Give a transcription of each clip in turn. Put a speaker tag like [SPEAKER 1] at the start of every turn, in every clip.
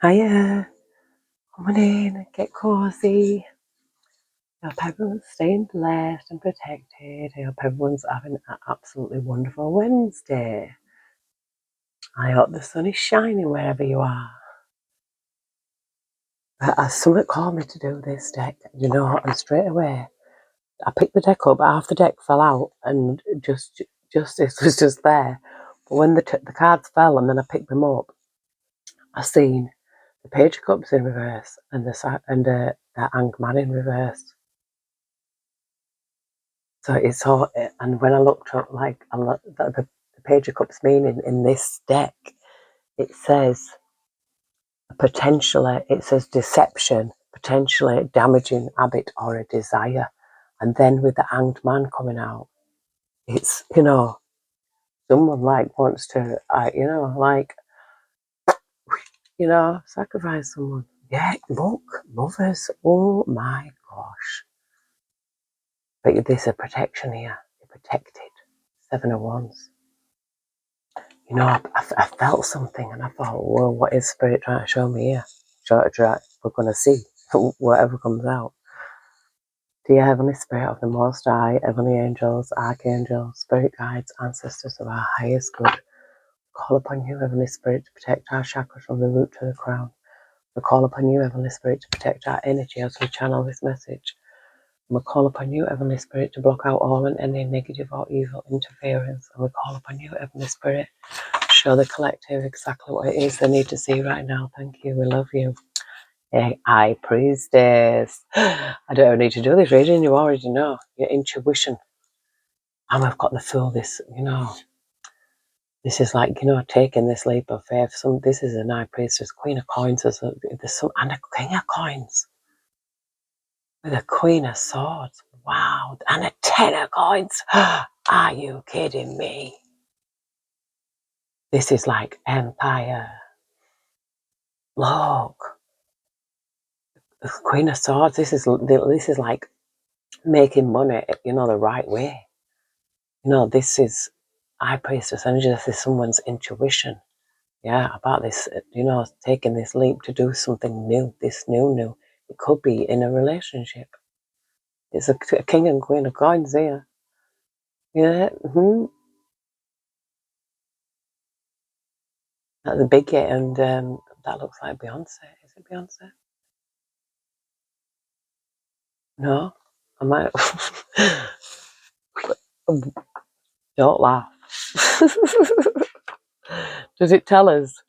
[SPEAKER 1] Hiya, come on in, get cozy. I hope everyone's staying blessed and protected. I hope everyone's having an absolutely wonderful Wednesday. I hope the sun is shining wherever you are. Someone called me to do this deck, and straight away I picked the deck up, half the deck fell out, and justice was just there. But when the cards fell and then I picked them up, I seen the Page of Cups in reverse and the Hanged Man in reverse. So it's all, and when I looked at the Page of Cups meaning in this deck, it says deception, potentially damaging habit or a desire. And then with the Hanged Man coming out, it's, someone wants to, sacrifice someone. Yeah, look, lovers, oh my gosh. But there's a protection here, you're protected, 7 of Wands. I felt something and I thought, whoa, what is Spirit trying to show me here? We're going to see whatever comes out. Dear Heavenly Spirit of the Most High, Heavenly Angels, Archangels, Spirit Guides, Ancestors of our highest good, call upon you, Heavenly Spirit, to protect our chakras from the root to the crown. We call upon you, Heavenly Spirit, to protect our energy as we channel this message. And we call upon you, Heavenly Spirit, to block out all and any negative or evil interference. And we call upon you, Heavenly Spirit, show the collective exactly what it is they need to see right now. Thank you. We love you. Hey, High Priestess. I don't need to do this reading. You already know. Your intuition. And we've got the Fool. This is like, taking this leap of faith. This is an High Priestess. Queen of Coins. And a King of Coins. With a Queen of Swords. Wow. And a 10 of Coins. Are you kidding me? This is like Empire. Look. The Queen of Swords, this is like making money, the right way. This is High Priestess energy. This is someone's intuition. Yeah, about this, taking this leap to do something new, this new. It could be in a relationship. It's a King and Queen of Coins here. Yeah. That's a big hit, and that looks like Beyonce. Is it Beyonce? No, I might. Don't laugh. Does it tell us?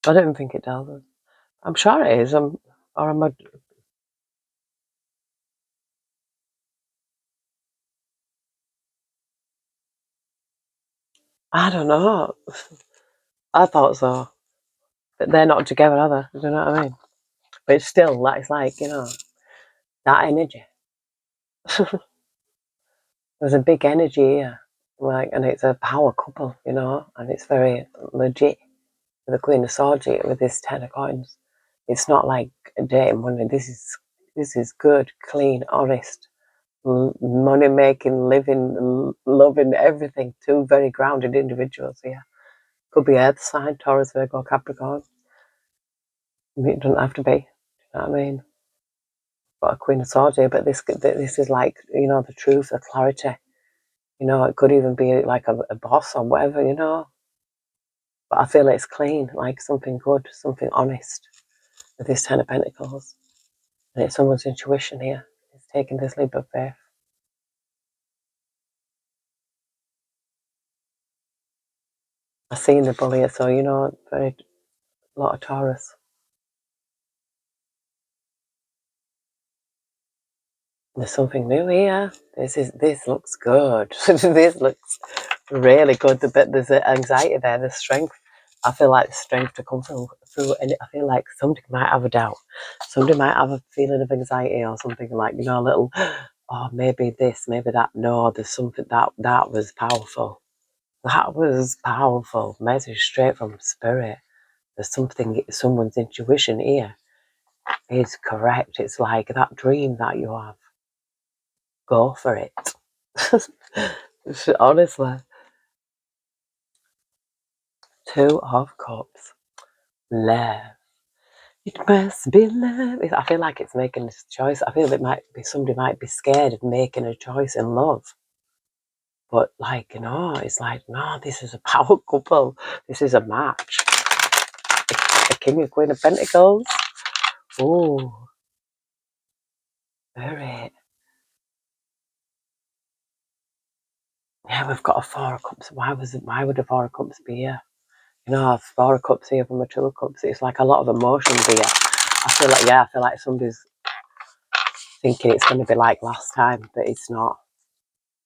[SPEAKER 1] I don't think it tells us. I'm sure it is. I don't know. I thought so. But they're not together, are they? Do you know what I mean? But it's still, it's like, that energy. There's a big energy here. And it's a power couple, and it's very legit. With the Queen of Swords here, with this 10 of Coins. It's not like dating money. This is good, clean, honest, money making, living, loving, everything. Two very grounded individuals here. Could be Earth sign, Taurus, Virgo, Capricorn. It doesn't have to be. You know what I mean? Got a Queen of Swords here, but this is like, the truth, the clarity. It could even be like a boss or whatever, But I feel it's clean, like something good, something honest with this 10 of Pentacles. And it's someone's intuition here. It's taking this leap of faith. I've seen the bully, so very lot of Taurus. There's something new here. This looks good. This looks really good. But there's anxiety there. There's strength. I feel like strength to come through, and I feel like somebody might have a doubt. Somebody might have a feeling of anxiety or something like, a little, oh, maybe this, maybe that. No, there's something that was powerful. That was powerful. Message straight from Spirit. There's someone's intuition here is correct. It's like that dream that you have. Go for it. Honestly. Two of Cups. Love. It must be love. I feel like it's making this choice. I feel it might be somebody might be scared of making a choice in love. But like, it's like, no, this is a power couple. This is a match. A King and Queen of Pentacles. Oh, very. Yeah, we've got a Four of Cups. Why would a Four of Cups be here? A Four of Cups here from a Two of Cups. It's like a lot of emotions here. I feel like somebody's thinking it's going to be like last time, but it's not.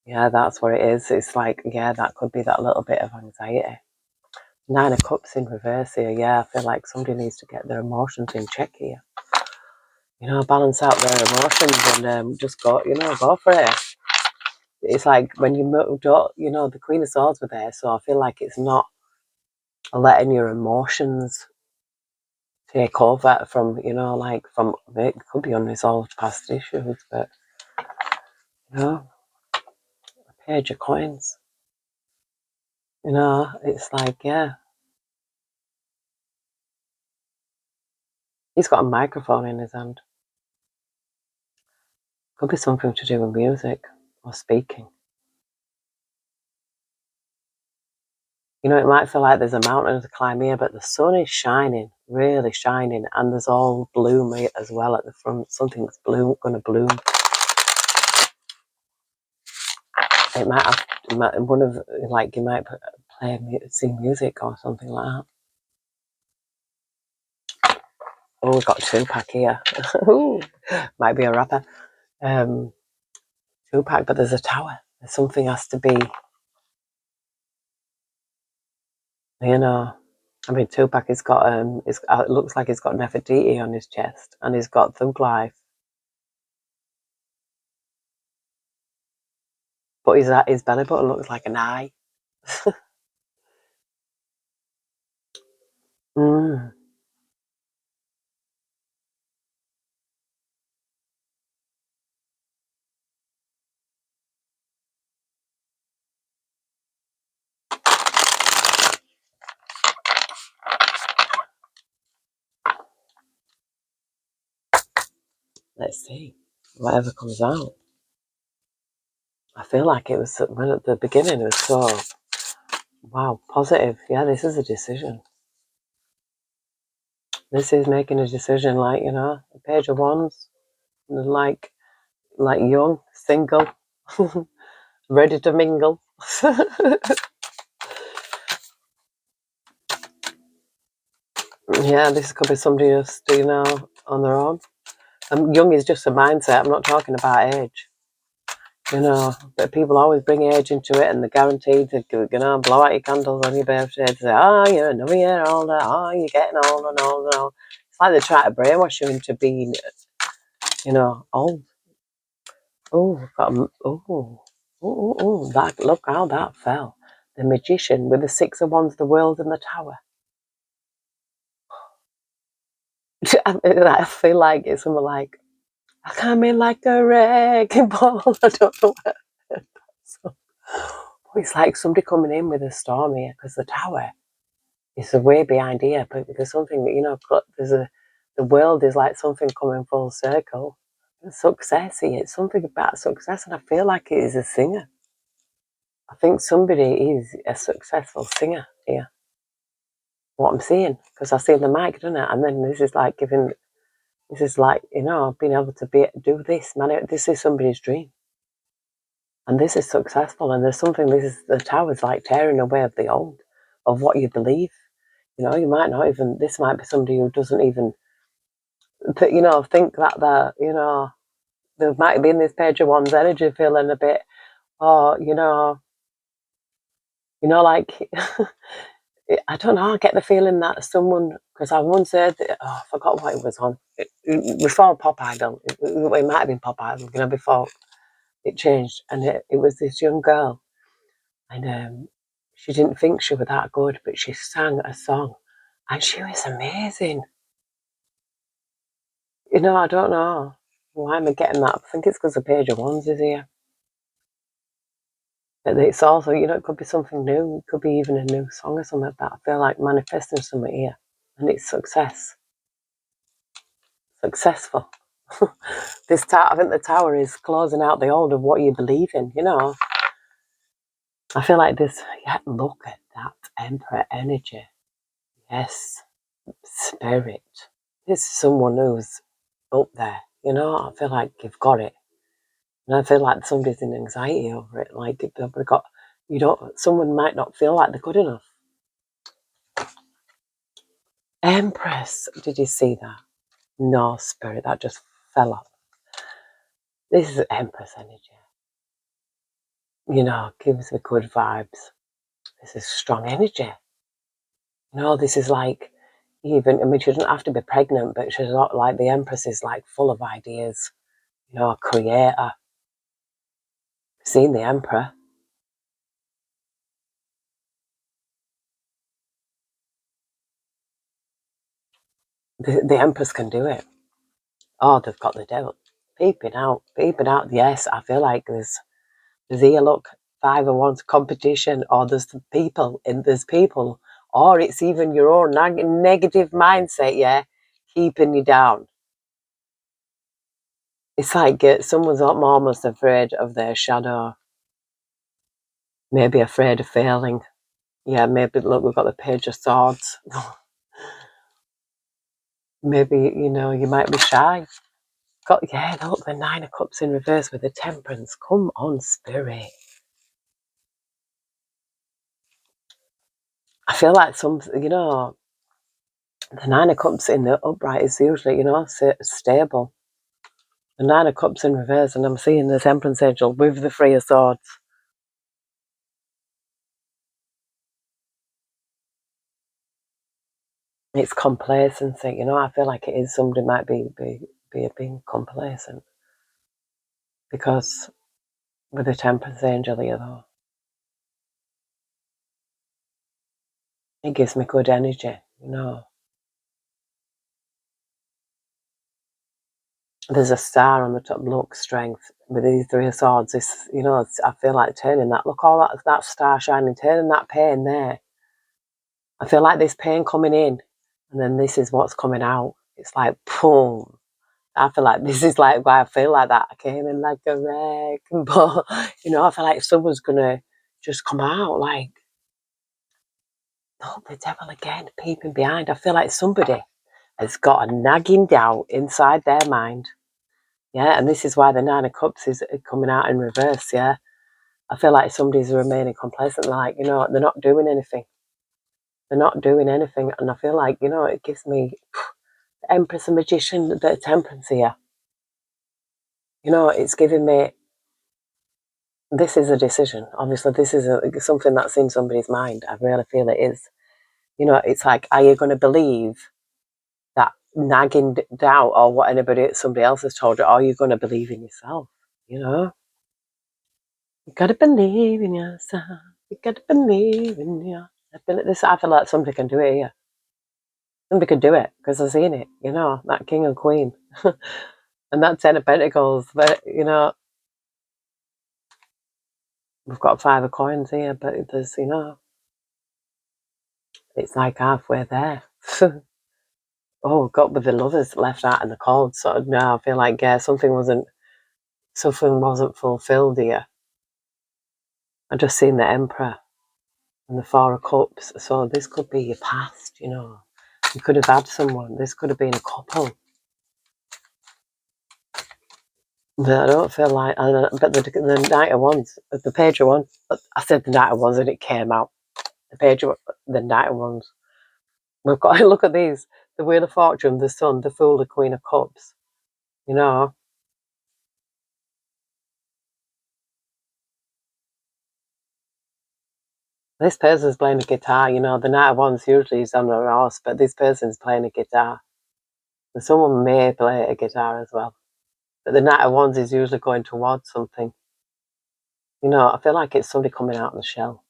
[SPEAKER 1] Yeah, that's what it is. It's like, yeah, that could be that little bit of anxiety. Nine of Cups in reverse here. Yeah, I feel like somebody needs to get their emotions in check here. Balance out their emotions and just go for it. It's like when the Queen of Swords were there, so I feel like it's not letting your emotions take over from, it could be unresolved past issues, but, a Page of Coins. It's like, yeah. He's got a microphone in his hand. Could be something to do with music or speaking. It might feel like there's a mountain to climb here, but the sun is shining, really shining, and there's all bloom as well at the front. Something's going to bloom. It might have you might sing music or something like that. Oh, we've got Tupac here. Might be a rapper. Tupac, but there's a tower. Something has to be, Tupac has got it looks like he's got Nefertiti on his chest, and he's got Thug Life, but his belly button looks like an eye. Mm. Let's see, whatever comes out. I feel like it was when at the beginning it was so wow positive. Yeah, this is a decision. This is making a decision, like a Page of Wands, like young, single, ready to mingle. Yeah, this could be somebody just on their own. Young is just a mindset. I'm not talking about age. But people always bring age into it, and they're guaranteed to blow out your candles on your birthday to say, you're another year older, you're getting older and older and older. It's like they try to brainwash you into being old. Look how that fell. The Magician with the Six of Wands, the World and the Tower. I feel like it's something like, I come in like a wrecking ball. I don't know what. So, it's like somebody coming in with a storm here, because the tower is way behind here, but there's something, the world is like something coming full circle. Success here, it's something about success, and I feel like it is a singer. I think somebody is a successful singer here. What I'm seeing, because I see the mic, don't I? And then this is like being able to do this, man. This is somebody's dream. And this is successful, and there's something, the tower's like tearing away of the old, of what you believe. You might not even, this might be somebody who doesn't even, think that they might be in this Page of Wands energy feeling a bit, like, I don't know, I get the feeling that someone, because I once heard, I forgot what it was on, before Pop Idol, it might have been Pop Idol, before it changed, and it was this young girl, and she didn't think she was that good, but she sang a song, and she was amazing. I don't know why am I getting that. I think it's because the Page of Wands is here. But it's also, it could be something new. It could be even a new song or something like that. I feel like manifesting something here. And it's successful. This tower, I think the tower is closing out the old of what you believe in, I feel like this, yeah, look at that Emperor energy. Yes, spirit. This is someone who's up there, I feel like you've got it. And I feel like somebody's in anxiety over it. Like they've got, someone might not feel like they're good enough. Empress, did you see that? No, spirit, that just fell off. This is Empress energy. Gives me good vibes. This is strong energy. This is like, even, she doesn't have to be pregnant, but she's not like, the Empress is like full of ideas, a creator. Seen the Emperor. The Empress can do it. Oh, they've got the devil. Peeping out. Yes, I feel like there's here, look, 5 of Wands competition, or there's people, or it's even your own negative mindset, yeah, keeping you down. It's like someone's almost afraid of their shadow, maybe afraid of failing. Yeah, maybe, look, we've got the Page of Swords. Maybe, you might be shy. Yeah, look, the 9 of Cups in reverse with the Temperance. Come on, spirit. I feel like the 9 of Cups in the upright is usually, stable. The 9 of Cups in reverse, and I'm seeing the Temperance angel with the 3 of Swords. It's complacency, I feel like it is somebody might be being complacent. Because with the Temperance angel here, though, it gives me good energy, There's a star on the top, look, strength. With these 3 of Swords, this, I feel like turning that, look, all that star shining, turning that pain there. I feel like this pain coming in, and then this is what's coming out. It's like, boom. I feel like this is like why I feel like that. I came in like a wreck, but, I feel like someone's going to just come out like, oh, the devil again, peeping behind. I feel like somebody has got a nagging doubt inside their mind. Yeah, and this is why the 9 of Cups is coming out in reverse, yeah. I feel like somebody's remaining complacent, like, they're not doing anything. They're not doing anything, and I feel like, it gives me the Empress and Magician, the Temperance here. It's giving me, this is a decision. Obviously, this is something that's in somebody's mind. I really feel it is. It's like, are you going to believe that nagging doubt or what somebody else has told you, or are you going to believe in yourself? You got to believe in yourself. You got to believe in yourself. I feel like somebody can do it here. Somebody could do it because I've seen it, that King and Queen. And that 10 of Pentacles. But, we've got 5 of Coins here, but there's, it's like halfway there. Oh, got with the Lovers left out in the cold. So now I feel like, yeah, something wasn't fulfilled here. I just seen the Emperor and the 4 of Cups. So this could be your past, You could have had someone. This could have been a couple. But I don't feel like, but the Knight of Wands, the Page of Wands, I said the Knight of Wands and it came out. The Knight of Wands. We've got to look at these. The Wheel of Fortune, the Sun, the Fool, the Queen of Cups. This person's playing a guitar, the Knight of Wands usually is on a horse, but this person's playing a guitar. And someone may play a guitar as well. But the Knight of Wands is usually going towards something. I feel like it's somebody coming out of the shell.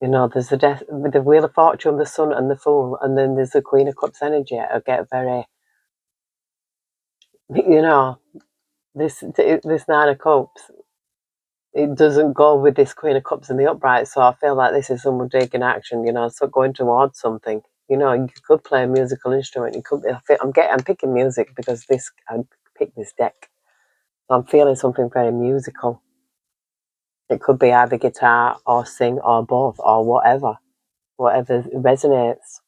[SPEAKER 1] There's the death with the Wheel of Fortune, the Sun and the Fool, and then there's the Queen of Cups energy. I get very, this 9 of Cups. it doesn't go with this Queen of Cups in the upright. So I feel like this is someone taking action, you know, so going towards something. You know, you could play a musical instrument. You could. I'm picking music because I picked this deck. So I'm feeling something very musical. It could be either guitar or sing or both or whatever resonates.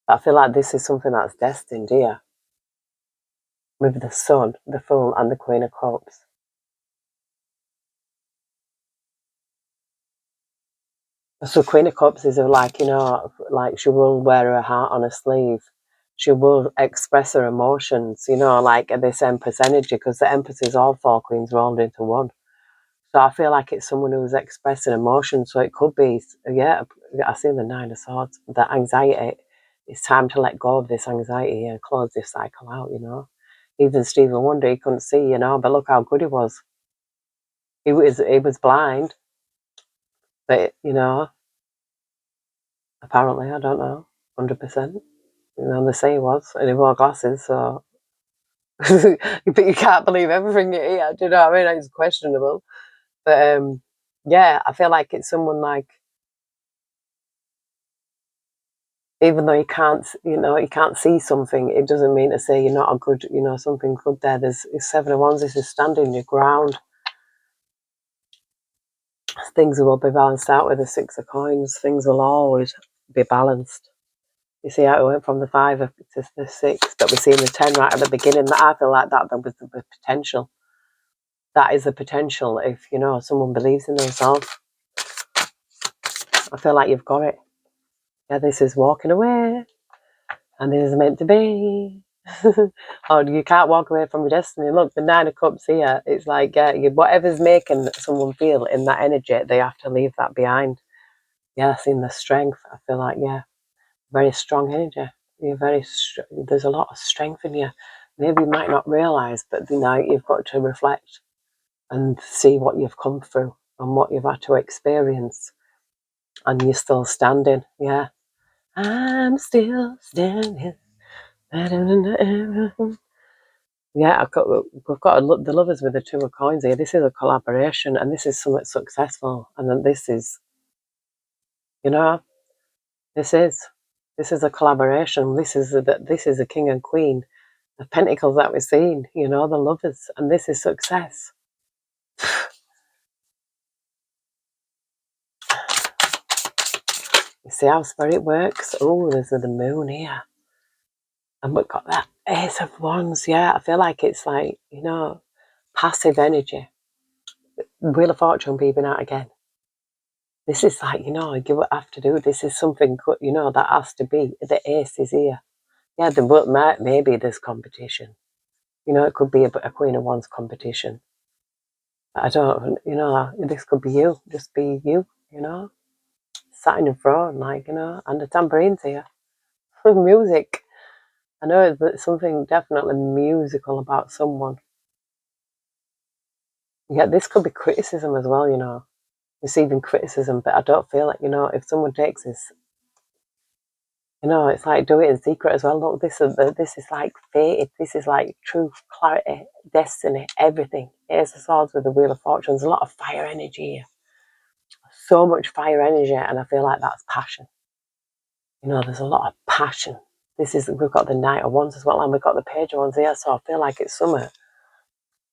[SPEAKER 1] I feel like this is something that's destined here with the Sun, the Fool, and the Queen of Cups. So Queen of Cups is like, you know, like she will wear her heart on her sleeve. She will express her emotions, you know, like this Empress energy, because the Empress is all four queens rolled into one. So I feel like it's someone who's expressing emotion. So it could be, yeah, I see the Nine of Swords, the anxiety. It's time to let go of this anxiety and close this cycle out, you know. Even Stephen Wonder, he couldn't see, you know, but look how good he was. He was blind, but, you know, apparently, I don't know, 100%. You know, they say he was, and he wore glasses, so. But you can't believe everything you hear, do you know what I mean? It's questionable. But, yeah, I feel like it's someone like, even though you can't see something, it doesn't mean to say you're not a good, you know, something good there. There's Seven of Wands. This is standing your ground. Things will be balanced out with the Six of Coins. Things will always be balanced. You see how it went from the 5 to the 6, but we're seeing the 10 right at the beginning. That I feel like that was the potential. That is the potential. If, you know, someone believes in themselves, I feel like you've got it. Yeah, this is walking away, and this is meant to be. Oh, you can't walk away from your destiny. Look, the 9 of Cups here. It's like, whatever's making someone feel in that energy, they have to leave that behind. Yeah, I've seen the strength. I feel like, yeah, very strong energy. You're there's a lot of strength in you. Maybe you might not realise, but you know, you've got to reflect and see what you've come through and what you've had to experience, and you're still standing. Yeah, I'm still standing. Yeah, we've got the lovers with the 2 of coins here. This is a collaboration, and this is something successful. And then this is, you know, this is a collaboration. This is a king and queen of pentacles that we're seeing. You know, the lovers, and this is success. You see how spirit works? Oh, there's the moon here, and we've got that Ace of Wands. Yeah, I feel like it's like, you know, passive energy. Wheel of Fortune beeping out again. This is like, you know, you have to do. This is something, you know, that has to be. The ace is here. Yeah, maybe there's competition. You know, it could be a Queen of Wands competition. I don't, you know, this could be you. Just be you, you know. Sat in the throne, like, you know, and the tambourine's here. Music. I know there's something definitely musical about someone. Yeah, this could be criticism as well, you know. Receiving criticism, but I don't feel like, you know, if someone takes this, you know, it's like do it in secret as well. Look, this is like fate. This is like truth, clarity, destiny, everything. Ace of Swords with the Wheel of Fortune. There's a lot of fire energy here. So much fire energy, and I feel like that's passion. You know, there's a lot of passion. We've got the Knight of Wands as well, and we've got the Page of Wands here. So I feel like it's something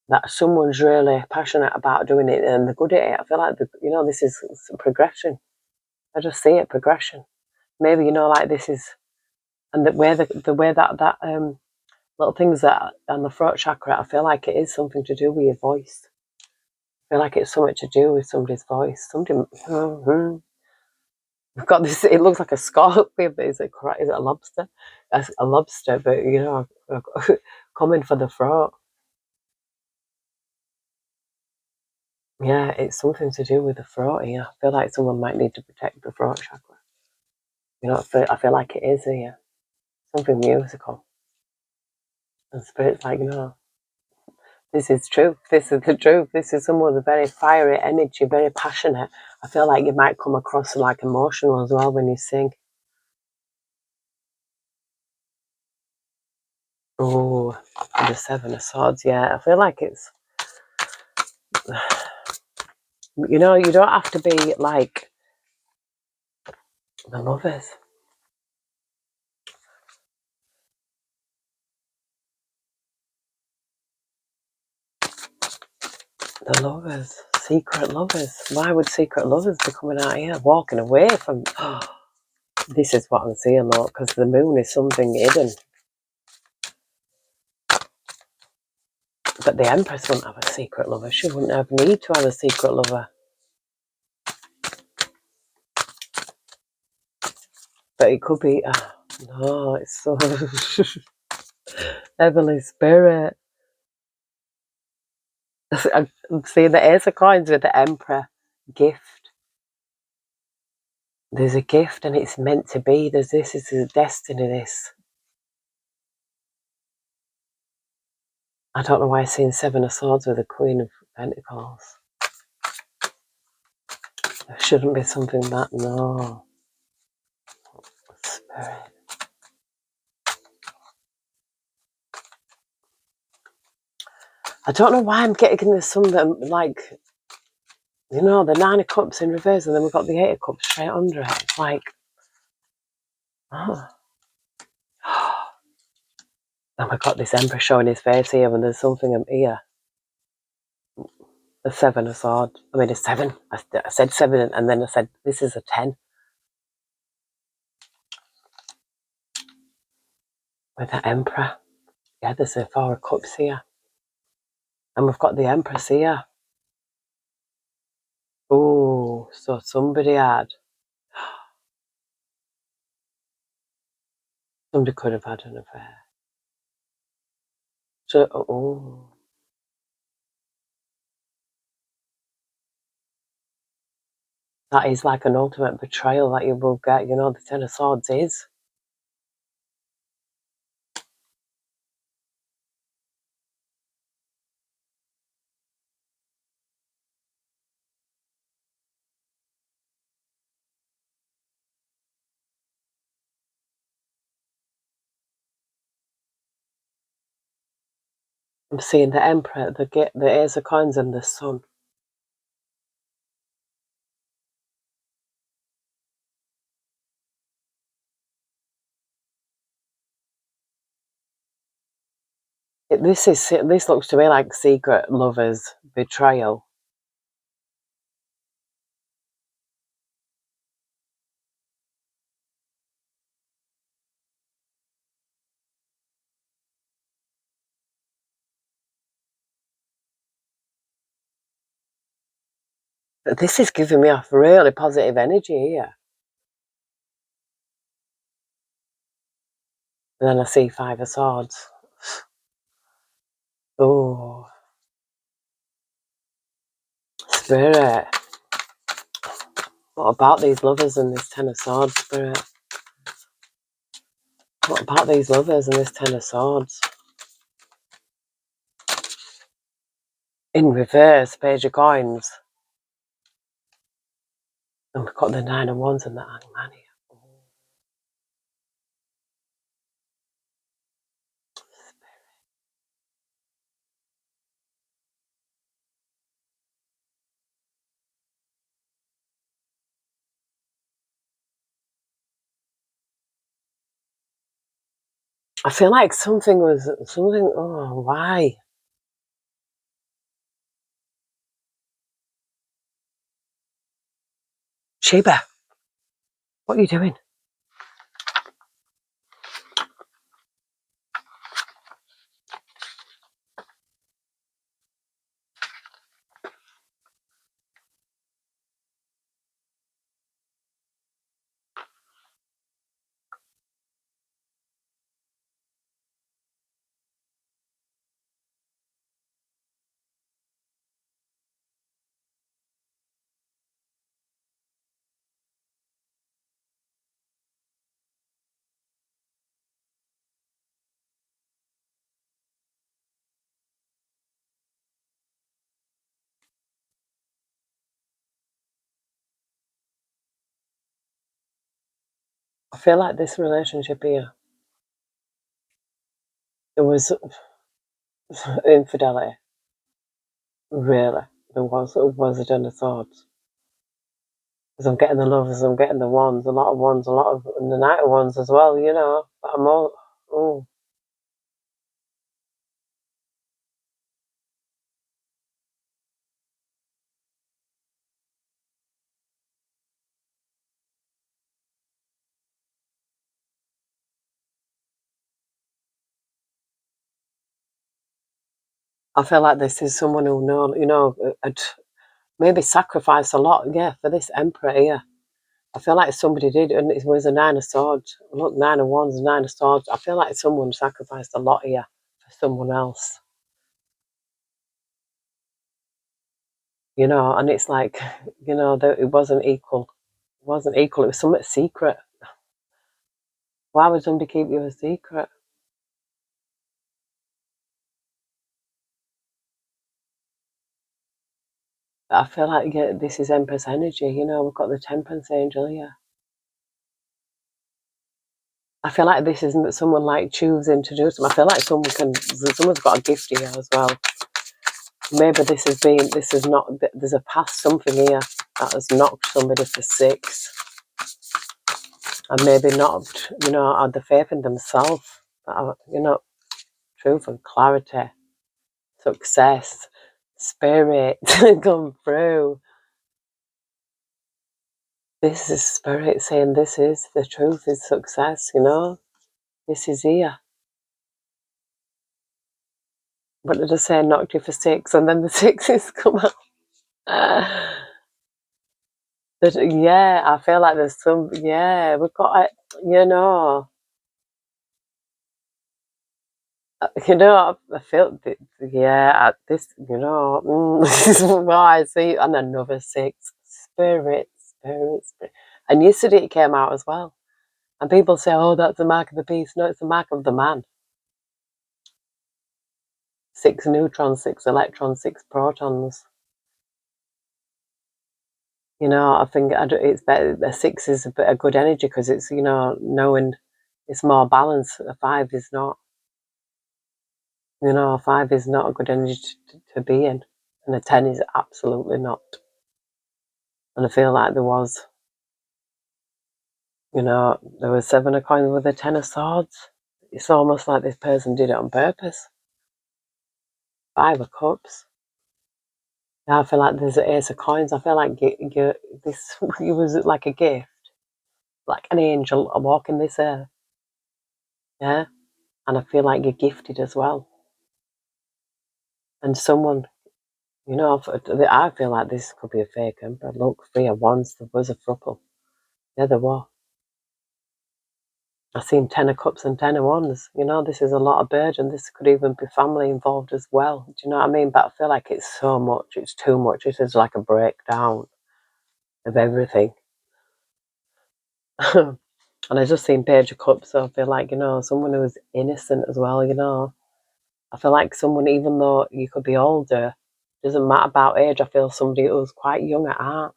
[SPEAKER 1] that someone's really passionate about doing it, and they're good at it. I feel like you know, this is progression. I just see it, progression. Maybe, you know, like this is, and the way that little things that on the throat chakra, I feel like it is something to do with your voice. I feel like it's something to do with somebody's voice. We've got this. It looks like a scorpion, but is it a lobster? A lobster, but you know, coming for the throat. Yeah, it's something to do with the throat here. I feel like someone might need to protect the throat chakra. You know, I feel like it is here. Something musical. And spirit's like, no, this is truth. This is the truth. This is someone with a very fiery energy, very passionate. I feel like you might come across like emotional as well when you sing. Oh, the 7 of Swords. Yeah, I feel like it's You know, you don't have to be like the lovers. The lovers. Secret lovers. Why would secret lovers be coming out here? Walking away from... This is what I'm seeing, though, because the moon is something hidden. But the Empress wouldn't have a secret lover. She wouldn't have need to have a secret lover. But it could be... no, it's so... Heavenly Spirit. I'm seeing the Ace of Coins with the Emperor. Gift. There's a gift and it's meant to be. There's this. It's a destiny, this. I don't know why I'm seeing Seven of Swords with the Queen of Pentacles. There shouldn't be something that... No. Spirit. I don't know why I'm getting this something like... You know, the Nine of Cups in reverse, and then we've got the Eight of Cups straight under it. It's like... Oh. And we've got this Emperor showing his face here, and there's something here. The Seven of Swords. I mean, a 7. I said 7, and then I said, this is a 10. With the Emperor. Yeah, there's a 4 of Cups here. And we've got the Empress here. Oh, so somebody had... Somebody could have had an affair. So, oh. That is like an ultimate betrayal that you will get. You know, the Ten of Swords is. I'm seeing the Emperor, the Ace of Coins, and the Sun. This looks to me like secret lovers betrayal. But this is giving me off really positive energy here. And then I see 5 of Swords. Oh, Spirit. What about these lovers and this 10 of Swords, Spirit? What about these lovers and this 10 of Swords? In reverse, Page of Coins. And we've got the 9 of Wands and the Hangman here. I feel like something, oh, why? Sheba, what are you doing? I feel like this relationship here, there was infidelity, really. Who was the Ten of Swords? Because I'm getting the lovers, I'm getting the wands, a lot of wands, a lot of and the Knight of Wands as well, you know. But I'm all, oh, I feel like this is someone who know, you know, had maybe sacrificed a lot, yeah, for this Emperor here. I feel like somebody did, and it was a Nine of Swords. Look, Nine of Wands, Nine of Swords. I feel like someone sacrificed a lot here for someone else, you know. And it's like, you know, that it wasn't equal. It wasn't equal. It was something secret. Why would somebody keep you a secret? But I feel like yeah, this is Empress energy. You know, we've got the Temperance Angel here. I feel like this isn't someone like choosing to do something. I feel like someone's got a gift here as well. Maybe this is not, there's a past something here that has knocked somebody for six and maybe not, you know, had the faith in themselves. You know, truth and clarity, success, spirit come through. This is spirit saying this is the truth, is success, you know. This is here. But they're just saying knocked you for six and then the sixes come out. Yeah, I feel like there's some, yeah, we've got it, you know. You know, I feel, yeah, this, you know, this is why I see, and another six, spirit, spirit, spirit. And yesterday it came out as well. And people say, oh, that's the mark of the beast. No, it's the mark of the man. Six neutrons, six electrons, six protons. You know, I think it's better. A six is a good energy because it's, you know, knowing it's more balanced. A five is not. You know, a five is not a good energy to be in. And a 10 is absolutely not. And I feel like there was, you know, there was seven of coins with a 10 of swords. It's almost like this person did it on purpose. Five of cups. Now I feel like there's an ace of coins. I feel like this it was like a gift, like an angel walking this earth. Yeah, and I feel like you're gifted as well. And someone, you know, I feel like this could be a fake emperor. Look, three of wands. There was a throuple. Yeah, there was. I seen 10 of cups and 10 of wands. You know, this is a lot of burden. This could even be family involved as well. Do you know what I mean? But I feel like it's so much. It's too much. It is like a breakdown of everything. And I just seen Page of Cups, so I feel like, you know, someone who's innocent as well, you know. I feel like someone, even though you could be older, doesn't matter about age. I feel somebody who's quite young at heart.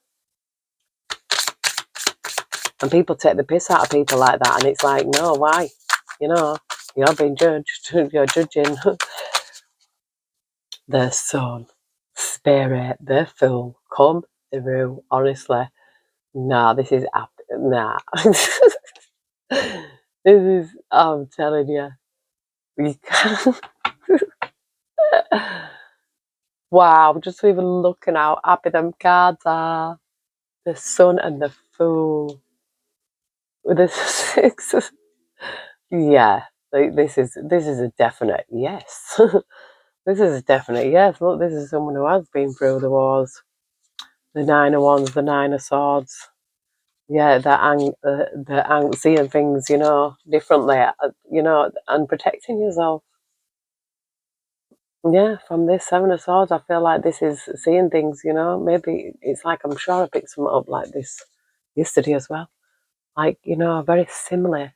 [SPEAKER 1] And people take the piss out of people like that, and it's like, no, why? You know, you're being judged. You're judging the sun, spirit, the fool. Come through, honestly. Nah, this is nah. This is, I'm telling you. You can't. Wow, just even looking how happy them cards are. The sun and the fool. With the sixes. Yeah, this is a definite yes. This is a definite yes. Look, this is someone who has been through the wars. The nine of wands, the nine of swords. Yeah, seeing things, you know, differently, you know, and protecting yourself. Yeah, from this seven of swords, I feel like this is seeing things, you know. Maybe it's like, I'm sure I picked something up like this yesterday as well. Like, you know, very similar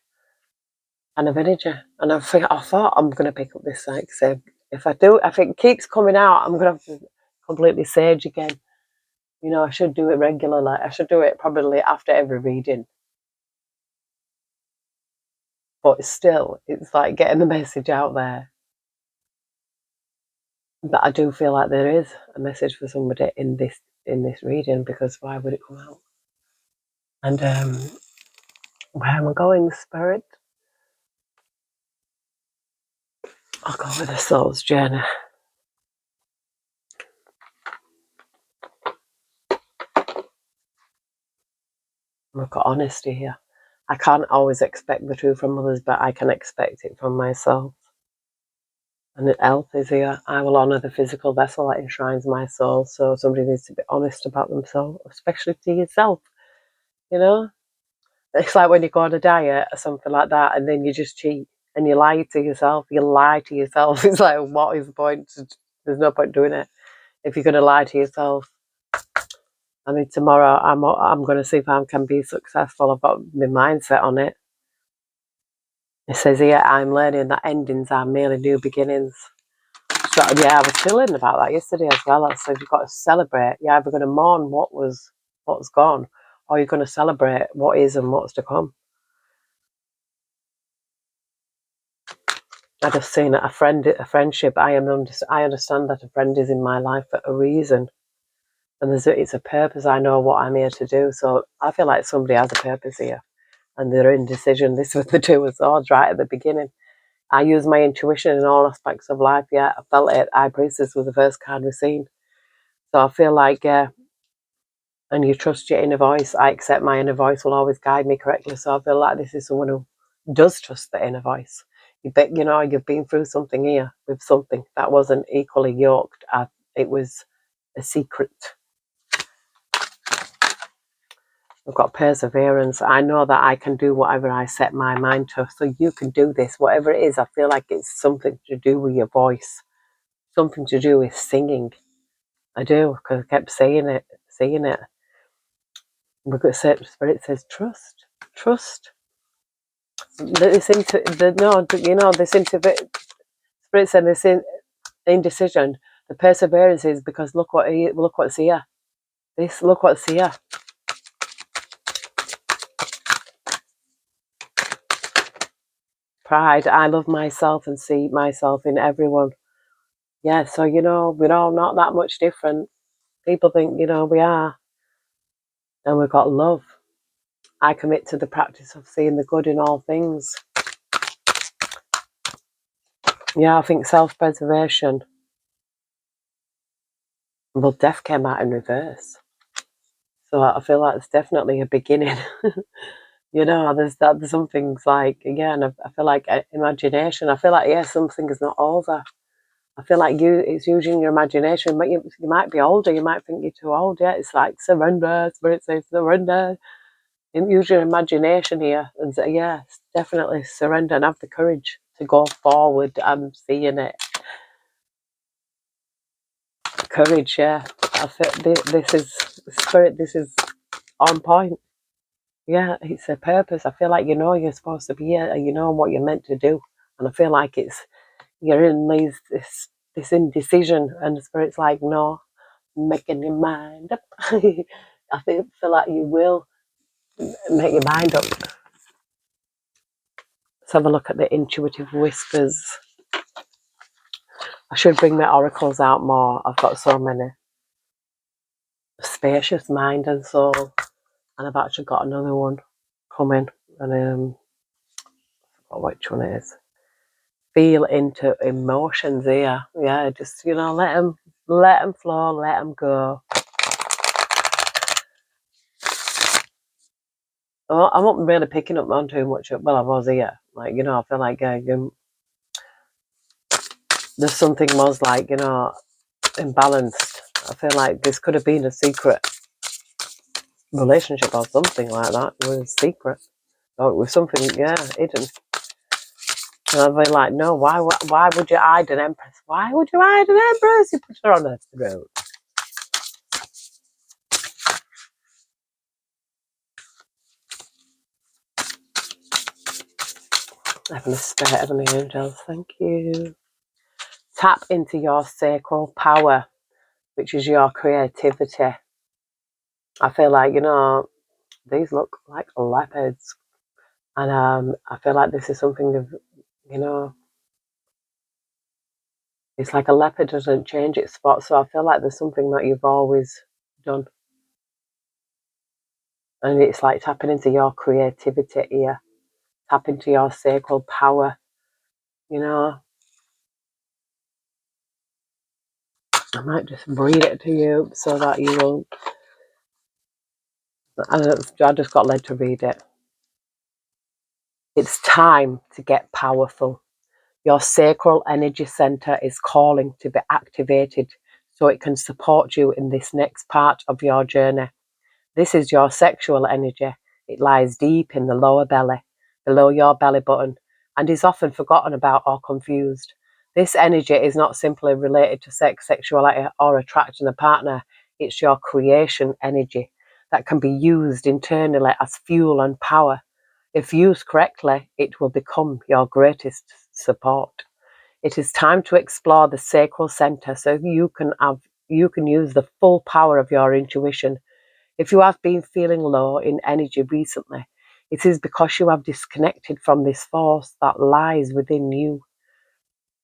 [SPEAKER 1] kind of energy. And I thought I'm gonna pick up this, like, say, if I do, if it keeps coming out, I'm gonna have to completely sage again. You know, I should do it regularly. I should do it probably after every reading. But still, it's like getting the message out there. But I do feel like there is a message for somebody in this reading, because why would it come out? And where am I going, Spirit? I'll go with the soul's journey. We've got honesty here. I can't always expect the truth from others, but I can expect it from myself. And health is here. I will honour the physical vessel that enshrines my soul. So somebody needs to be honest about themselves, especially to yourself. You know, it's like when you go on a diet or something like that, and then you just cheat and you lie to yourself. You lie to yourself. It's like, what is the point? There's no point doing it if you're going to lie to yourself. I mean, tomorrow I'm going to see if I can be successful. I've got my mindset on it. It says here, I'm learning that endings are merely new beginnings. So, yeah, I was feeling about that yesterday as well. I said, you've got to celebrate. You're either going to mourn what's gone, or you're going to celebrate what is and what's to come. I just seen a friendship. I understand that a friend is in my life for a reason, and it's a purpose. I know what I'm here to do. So I feel like somebody has a purpose here, and they're indecision. This was the Two of Swords right at the beginning. I use my intuition in all aspects of life. Yeah, I felt it. High Priestess was the first card we've seen. So I feel like, and you trust your inner voice. I accept my inner voice will always guide me correctly. So I feel like this is someone who does trust the inner voice. You've been through something here with something that wasn't equally yoked. It was a secret. I've got perseverance. I know that I can do whatever I set my mind to. So you can do this, whatever it is. I feel like it's something to do with your voice, something to do with singing. I do, because I kept saying it. Because Spirit says trust. This Spirit said this indecision. The perseverance is because look what's here. Look what's here. Pride. I love myself and see myself in everyone. Yeah, so we're all not that much different. People think we are, and we've got love. I commit to the practice of seeing the good in all things. Yeah, I think self-preservation. Well, death came out in reverse. So I feel like it's definitely a beginning. There's some things like, again, I feel like imagination. I feel like, something is not over. I feel like it's using your imagination, but you might be older. You might think you're too old. Yeah, it's like surrender. Spirit says surrender. Use your imagination here. And so, definitely surrender and have the courage to go forward. I'm seeing it. Courage, yeah. I feel this is Spirit. This is on point. Yeah, it's a purpose. I feel like you're supposed to be here and you know what you're meant to do. And I feel like you're in this indecision, and the Spirit's like, no, making your mind up. I feel like you will make your mind up. Let's have a look at the intuitive whispers. I should bring my oracles out more. I've got so many. Spacious mind and soul. And I've actually got another one coming. And I forgot which one it is. Feel into emotions here. Yeah, just let them flow, let them go. I'm not really picking up on too much. Well, I was here, I feel like there's something was like imbalanced. I feel like this could have been a secret relationship or something like that. It was secret, or it was something hidden. And I'd be like, no, why would you hide an empress? Why would you hide an empress? You put her on a throne. Heavenly Spirit, Heavenly Angels, thank you. Tap into your sacral power, which is your creativity. I feel like, these look like leopards. And I feel like this is something of, It's like a leopard doesn't change its spots, so I feel like there's something that you've always done. And it's like tapping into your creativity here, tap into your sacral power, you know. I might just read it to you so that you will. I just got led to read it. It's time to get powerful. Your sacral energy center is calling to be activated so it can support you in this next part of your journey. This is your sexual energy. It lies deep in the lower belly, below your belly button, and is often forgotten about or confused. This energy is not simply related to sex, sexuality, or attracting a partner. It's your creation energy that can be used internally as fuel and power. If used correctly, it will become your greatest support. It is time to explore the sacral center so you can use the full power of your intuition. If you have been feeling low in energy recently, it is because you have disconnected from this force that lies within you.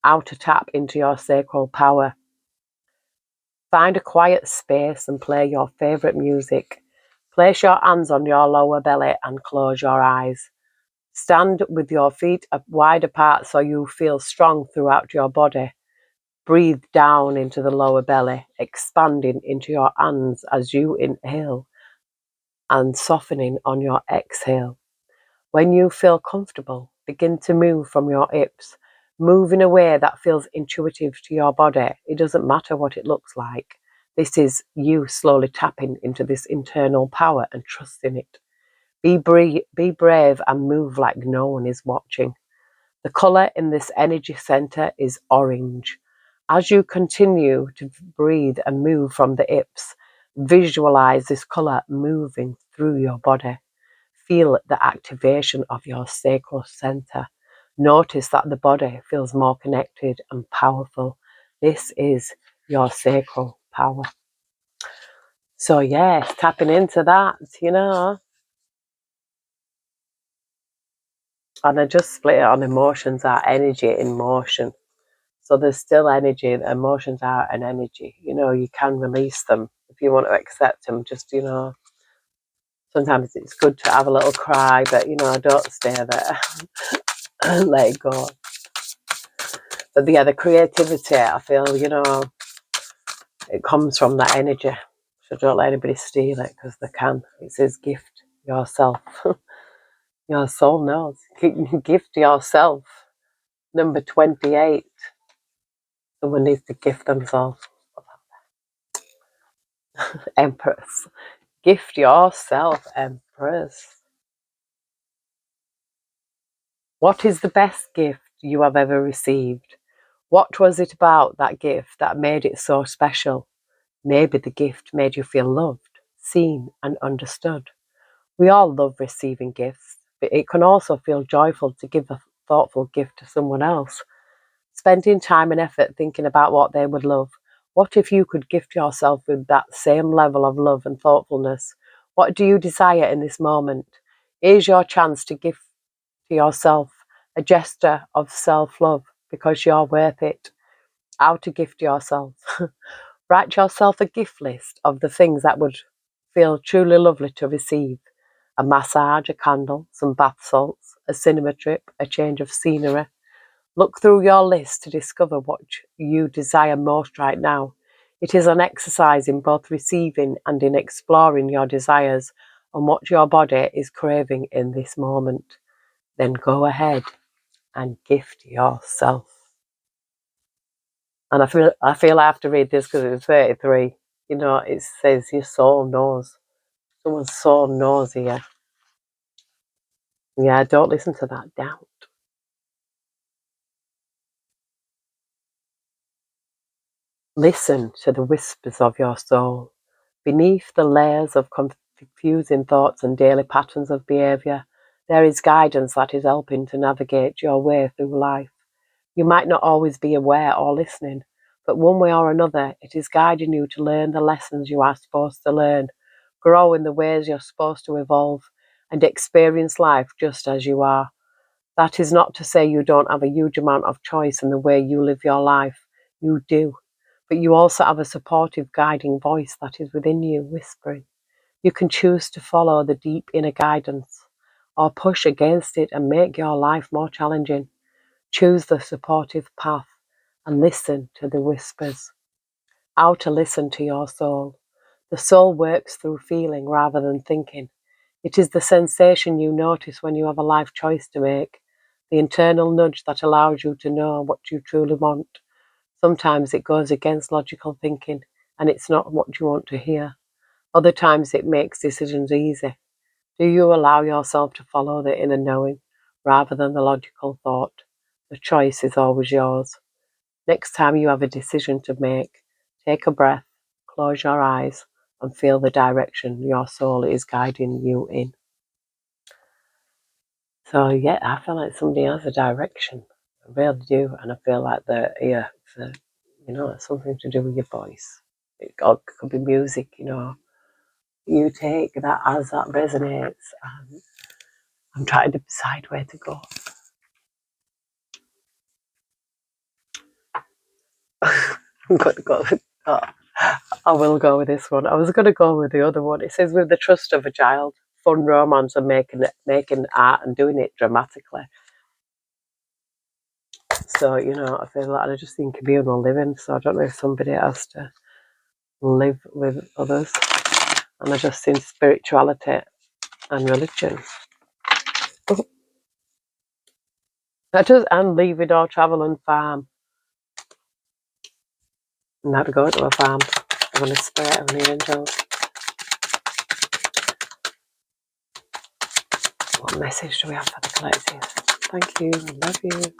[SPEAKER 1] How to tap into your sacral power. Find a quiet space and play your favorite music. Place your hands on your lower belly and close your eyes. Stand with your feet wide apart so you feel strong throughout your body. Breathe down into the lower belly, expanding into your hands as you inhale and softening on your exhale. When you feel comfortable, begin to move from your hips. Move in a way that feels intuitive to your body. It doesn't matter what it looks like. This is you slowly tapping into this internal power and trusting it. Be brave and move like no one is watching. The colour in this energy centre is orange. As you continue to breathe and move from the hips, visualize this colour moving through your body. Feel the activation of your sacral center. Notice that the body feels more connected and powerful. This is your sacral power. So, yes, tapping into that, you know. And I just split it on emotions are energy in motion. So there's still energy. Emotions are an energy. You know, you can release them if you want to accept them. Just, you know, sometimes it's good to have a little cry, but, you know, don't stay there. Let it go. But yeah, the creativity, I feel, you know, it comes from that energy. So don't let anybody steal it because they can. It says gift yourself. Your soul knows. Gift yourself. Number 28. Someone needs to gift themselves. Empress. Gift yourself, Empress. What is the best gift you have ever received? What was it about that gift that made it so special? Maybe the gift made you feel loved, seen, and understood. We all love receiving gifts, but it can also feel joyful to give a thoughtful gift to someone else. Spending time and effort thinking about what they would love. What if you could gift yourself with that same level of love and thoughtfulness? What do you desire in this moment? Here's your chance to give to yourself a gesture of self-love because you're worth it. How to gift yourself. Write yourself a gift list of the things that would feel truly lovely to receive. A massage, a candle, some bath salts, a cinema trip, a change of scenery. Look through your list to discover what you desire most right now. It is an exercise in both receiving and in exploring your desires and what your body is craving in this moment. Then go ahead and gift yourself. And I feel I have to read this because it's 33. You know, it says your soul knows. Someone's soul knows here. Yeah, don't listen to that doubt. Listen to the whispers of your soul. Beneath the layers of confusing thoughts and daily patterns of behaviour, there is guidance that is helping to navigate your way through life. You might not always be aware or listening, but one way or another, it is guiding you to learn the lessons you are supposed to learn, grow in the ways you're supposed to evolve, and experience life just as you are. That is not to say you don't have a huge amount of choice in the way you live your life. You do. But you also have a supportive guiding voice that is within you, whispering. You can choose to follow the deep inner guidance or push against it and make your life more challenging. Choose the supportive path and listen to the whispers. How to listen to your soul. The soul works through feeling rather than thinking. It is the sensation you notice when you have a life choice to make, the internal nudge that allows you to know what you truly want. Sometimes it goes against logical thinking and it's not what you want to hear. Other times it makes decisions easy. Do you allow yourself to follow the inner knowing rather than the logical thought? The choice is always yours. Next time you have a decision to make, take a breath, close your eyes, and feel the direction your soul is guiding you in. So yeah, I feel like somebody has a direction. I really do, and I feel like it's something to do with your voice. It could be music, You take that as that resonates, and I'm trying to decide where to go. I'm going to go with I will go with this one. I was going to go with the other one. It says, with the trust of a child, fun romance and making art and doing it dramatically. So, I feel like I just think communal living. So I don't know if somebody has to live with others. And I just think spirituality and religion. And leave it all, travel and farm. And how to go to a farm. I'm going to spirit of the angels. What message do we have for the collective? Thank you. I love you.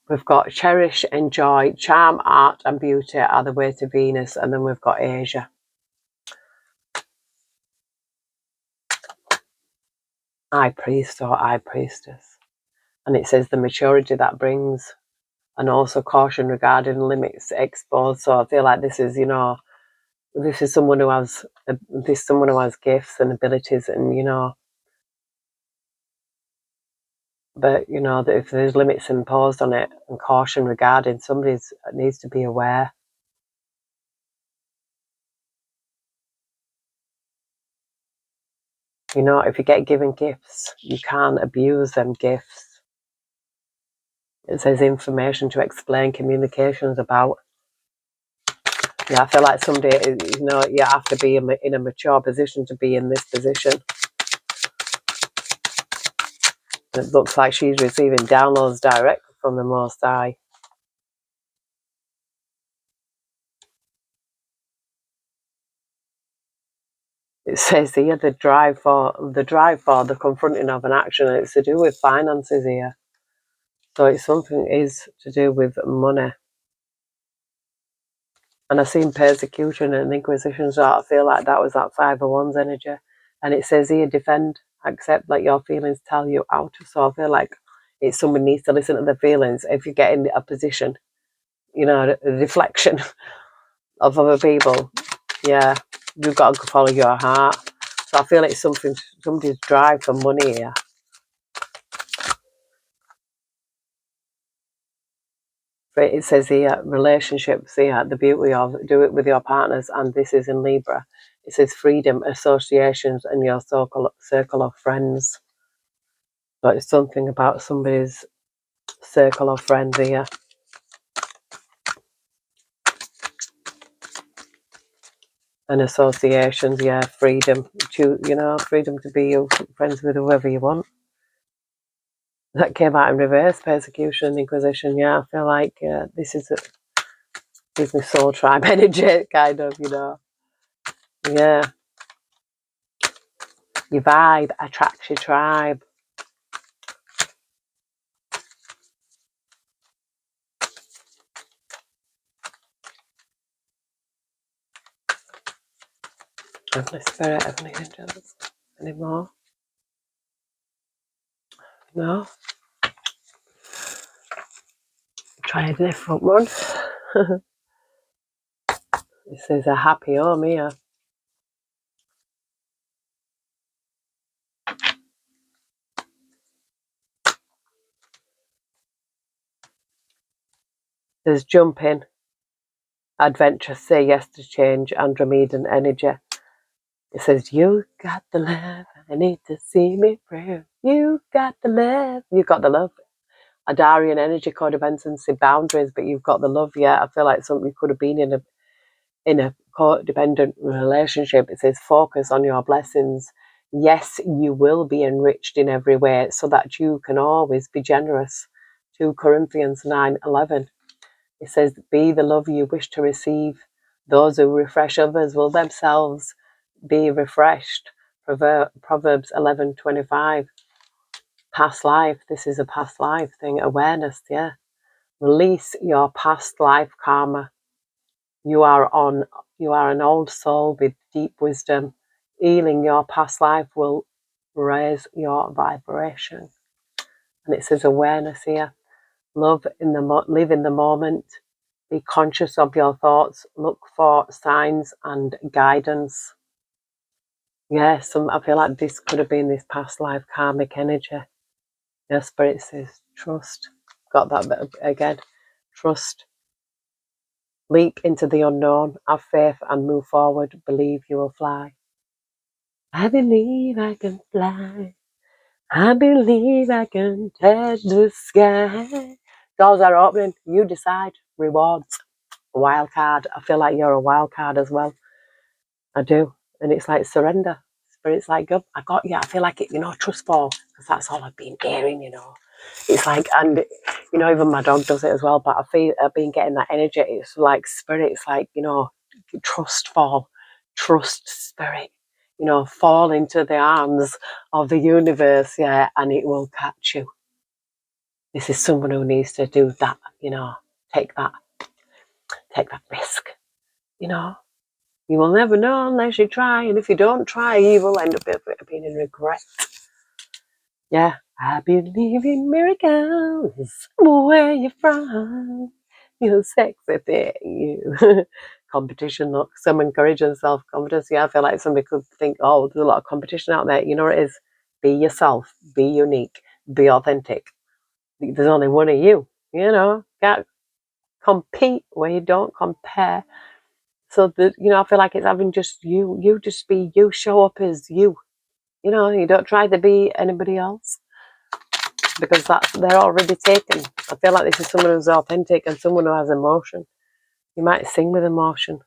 [SPEAKER 1] We've got cherish, enjoy, charm, art and beauty are the way to Venus. And then we've got Asia. High priest or high priestess. And it says the maturity that brings, and also caution regarding limits exposed. So I feel like this is someone who has gifts and abilities, and but that if there's limits imposed on it and caution regarding, somebody needs to be aware. If you get given gifts, you can't abuse them gifts. It says information to explain communications about. Yeah, I feel like somebody, you have to be in a mature position to be in this position. It looks like she's receiving downloads direct from the Most High. It says here the drive for the confronting of an action, and it's to do with finances here. So it's something is to do with money. And I've seen persecution and inquisition, so I feel like that was that 5 of Wands energy. And it says here, defend, accept, let your feelings tell you how to. So I feel like it's someone needs to listen to their feelings. If you get in a position, a reflection of other people, yeah, you've got to follow your heart. So I feel it's somebody's drive for money here. But it says here, relationships here, the beauty of do it with your partners, and this is in Libra. It says freedom, associations, and your circle of friends. So it's something about somebody's circle of friends here. And associations, yeah, freedom. Freedom to be your friends with whoever you want. That came out in reverse, persecution and inquisition. Yeah, I feel like this is a business soul tribe energy, kind of, Yeah. Your vibe attracts your tribe. Heavenly Spirit, Heavenly Angels. Any more? No? Try a different one. This is a happy home here. There's jumping, adventure, say yes to change, Andromedan energy. It says, you got the love, I need to see me through. You got the love, you got the love. Adarian energy, codependency, boundaries, but you've got the love. Yeah, I feel like something could have been in a codependent relationship. It says, focus on your blessings. Yes, you will be enriched in every way so that you can always be generous. 2 Corinthians 9:11. It says, be the love you wish to receive. Those who refresh others will themselves be refreshed. Proverbs 11:25. Past life. This is a past life thing. Awareness, yeah. Release your past life karma. You are an old soul with deep wisdom. Healing your past life will raise your vibration. And it says awareness here. Live in the moment. Be conscious of your thoughts. Look for signs and guidance. Yes, I feel like this could have been this past life karmic energy. Your spirit says trust. Got that bit again. Trust. Leap into the unknown. Have faith and move forward. Believe you will fly. I believe I can fly. I believe I can touch the sky. Doors are opening. You decide. Rewards. Wild card. I feel like you're a wild card as well. I do. And it's like surrender. Spirit's like, good, I got you. I feel like it, trust fall. Because that's all I've been hearing, It's like, and, even my dog does it as well. But I've been getting that energy. It's like spirit. It's like, trust fall. Trust spirit. Fall into the arms of the universe, yeah, and it will catch you. This is someone who needs to do that, take that risk, You will never know unless you try, and if you don't try, you will end up being in regret. Yeah, I believe in miracles. Where you from? You sexy thing, you. Competition, look, some encouraging self-confidence. Yeah, I feel like somebody could think, oh, there's a lot of competition out there. You know what it is? Be yourself, be unique, be authentic. There's only one of you, Can't compete where you don't compare. So that, I feel like it's having just you just be you, show up as you. You don't try to be anybody else because they're already taken. I feel like this is someone who's authentic and someone who has emotion. You might sing with emotion.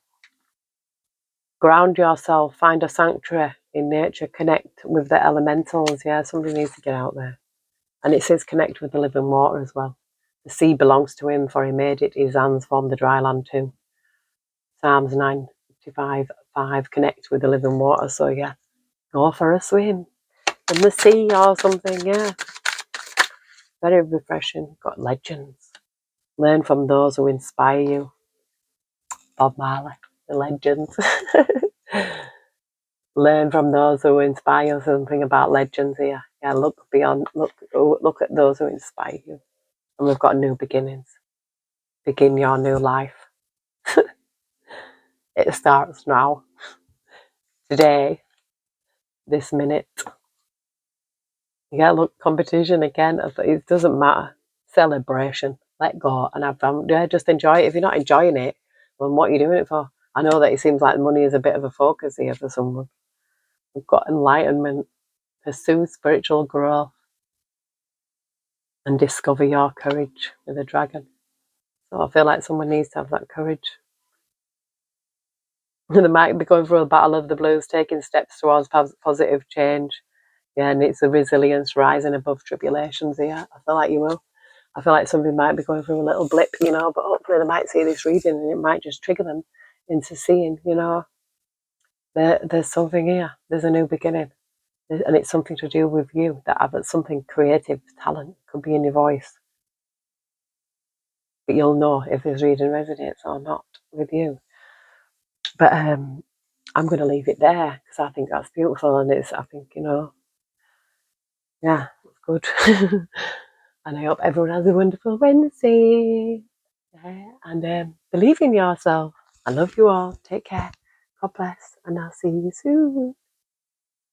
[SPEAKER 1] Ground yourself, find a sanctuary in nature, connect with the elementals. Yeah, somebody needs to get out there. And it says connect with the living water as well. The sea belongs to him, for he made it. His hands formed the dry land too. Psalms 95:5, connect with the living water. So yeah, go for a swim in the sea or something, yeah. Very refreshing. Got legends. Learn from those who inspire you. Bob Marley, the legends. Learn from those who inspire you. Something about legends here. Yeah, look at those who inspire you. And we've got new beginnings. Begin your new life. It starts now. Today. This minute. Yeah, look, competition again. It doesn't matter. Celebration. Let go and have fun. Yeah, just enjoy it. If you're not enjoying it, then what are you doing it for? I know that it seems like money is a bit of a focus here for someone. We've got enlightenment. Pursue spiritual growth and discover your courage with a dragon. So I feel like someone needs to have that courage. They might be going through a battle of the blues, taking steps towards positive change. Yeah, and it's the resilience rising above tribulations here. I feel like you will. I feel like somebody might be going through a little blip, but hopefully they might see this reading and it might just trigger them into seeing, there's something here. There's a new beginning. And it's something to do with you, that have something creative, talent, could be in your voice. But you'll know if this reading resonates or not with you. But I'm going to leave it there because I think that's beautiful, and I think, yeah, it's good. And I hope everyone has a wonderful Wednesday. Yeah, and believe in yourself. I love you all. Take care. God bless. And I'll see you soon.